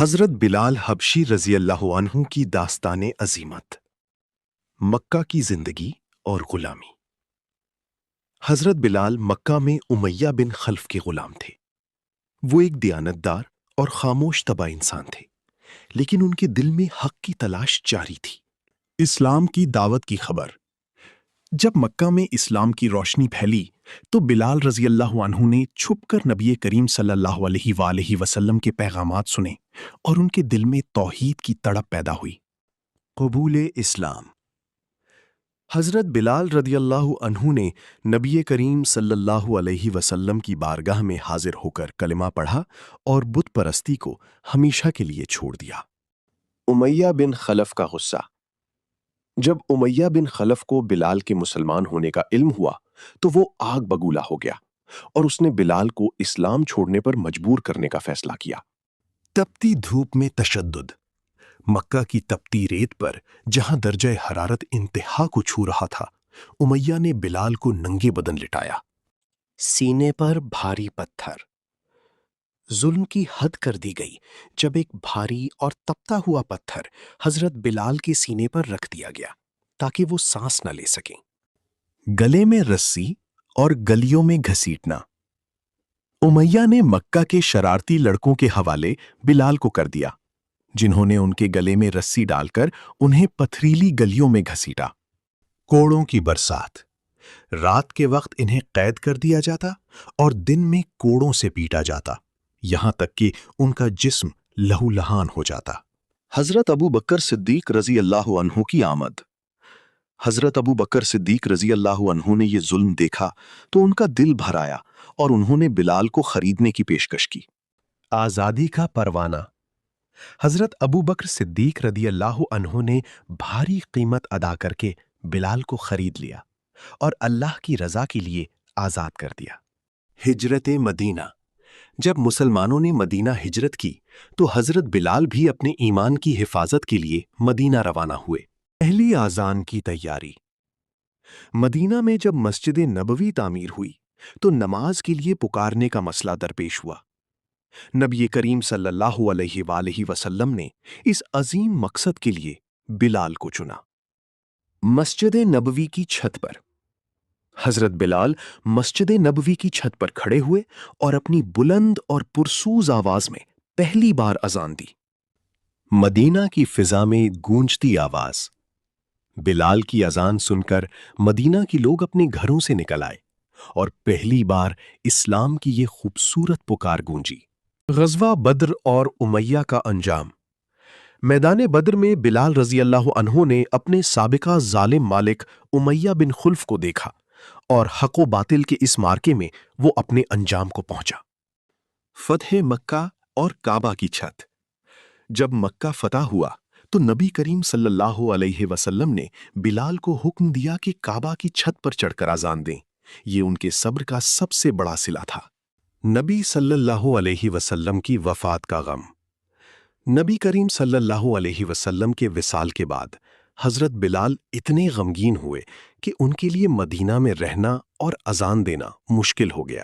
حضرت بلال حبشی رضی اللہ عنہ کی داستان عظیمت، مکہ کی زندگی اور غلامی۔ حضرت بلال مکہ میں امیہ بن خلف کے غلام تھے۔ وہ ایک دیانتدار اور خاموش طبع انسان تھے، لیکن ان کے دل میں حق کی تلاش جاری تھی۔ اسلام کی دعوت کی خبر۔ جب مکہ میں اسلام کی روشنی پھیلی تو بلال رضی اللہ عنہ نے چھپ کر نبی کریم صلی اللہ علیہ وآلہ وسلم کے پیغامات سنے اور ان کے دل میں توحید کی تڑپ پیدا ہوئی۔ قبول اسلام۔ حضرت بلال رضی اللہ عنہ نے نبی کریم صلی اللہ علیہ وسلم کی بارگاہ میں حاضر ہو کر کلمہ پڑھا اور بت پرستی کو ہمیشہ کے لیے چھوڑ دیا۔ امیہ بن خلف کا غصہ۔ جب امیہ بن خلف کو بلال کے مسلمان ہونے کا علم ہوا تو وہ آگ بگولا ہو گیا اور اس نے بلال کو اسلام چھوڑنے پر مجبور کرنے کا فیصلہ کیا۔ تپتی دھوپ میں تشدد۔ مکہ کی تپتی ریت پر جہاں درجہ حرارت انتہا کو چھو رہا تھا، امیہ نے بلال کو ننگے بدن لٹایا۔ سینے پر بھاری پتھر۔ ظلم کی حد کر دی گئی جب ایک بھاری اور تپتا ہوا پتھر حضرت بلال کے سینے پر رکھ دیا گیا تاکہ وہ سانس نہ لے سکیں۔ گلے میں رسی اور گلیوں میں گھسیٹنا۔ امیہ نے مکہ کے شرارتی لڑکوں کے حوالے بلال کو کر دیا، جنہوں نے ان کے گلے میں رسی ڈال کر انہیں پتھریلی گلیوں میں گھسیٹا۔ کوڑوں کی برسات۔ رات کے وقت انہیں قید کر دیا جاتا اور دن میں کوڑوں سے پیٹا جاتا، یہاں تک کہ ان کا جسم لہو لہان ہو جاتا۔ حضرت ابو بکر صدیق رضی اللہ عنہ کی آمد۔ حضرت ابو بکر صدیق رضی اللہ عنہ نے یہ ظلم دیکھا تو ان کا دل بھر آیا اور انہوں نے بلال کو خریدنے کی پیشکش کی۔ آزادی کا پروانہ۔ حضرت ابو بکر صدیق رضی اللہ عنہ نے بھاری قیمت ادا کر کے بلال کو خرید لیا اور اللہ کی رضا کے لیے آزاد کر دیا۔ ہجرت مدینہ۔ جب مسلمانوں نے مدینہ ہجرت کی تو حضرت بلال بھی اپنے ایمان کی حفاظت کے لیے مدینہ روانہ ہوئے۔ پہلی اذان کی تیاری۔ مدینہ میں جب مسجد نبوی تعمیر ہوئی تو نماز کے لیے پکارنے کا مسئلہ درپیش ہوا۔ نبی کریم صلی اللہ علیہ وآلہ وسلم نے اس عظیم مقصد کے لیے بلال کو چنا۔ مسجد نبوی کی چھت پر۔ حضرت بلال مسجد نبوی کی چھت پر کھڑے ہوئے اور اپنی بلند اور پرسوز آواز میں پہلی بار اذان دی۔ مدینہ کی فضا میں گونجتی آواز۔ بلال کی اذان سن کر مدینہ کے لوگ اپنے گھروں سے نکل آئے اور پہلی بار اسلام کی یہ خوبصورت پکار گونجی۔ غزوہ بدر اور امیہ کا انجام۔ میدان بدر میں بلال رضی اللہ عنہ نے اپنے سابقہ ظالم مالک امیہ بن خلف کو دیکھا اور حق و باطل کے اس مارکے میں وہ اپنے انجام کو پہنچا۔ فتح مکہ اور کعبہ کی چھت۔ جب مکہ فتح ہوا تو نبی کریم صلی اللہ علیہ وسلم نے بلال کو حکم دیا کہ کعبہ کی چھت پر چڑھ کر اذان دیں۔ یہ ان کے صبر کا سب سے بڑا صلہ تھا۔ نبی صلی اللہ علیہ وسلم کی وفات کا غم۔ نبی کریم صلی اللہ علیہ وسلم کے وصال کے بعد حضرت بلال اتنے غمگین ہوئے کہ ان کے لیے مدینہ میں رہنا اور اذان دینا مشکل ہو گیا۔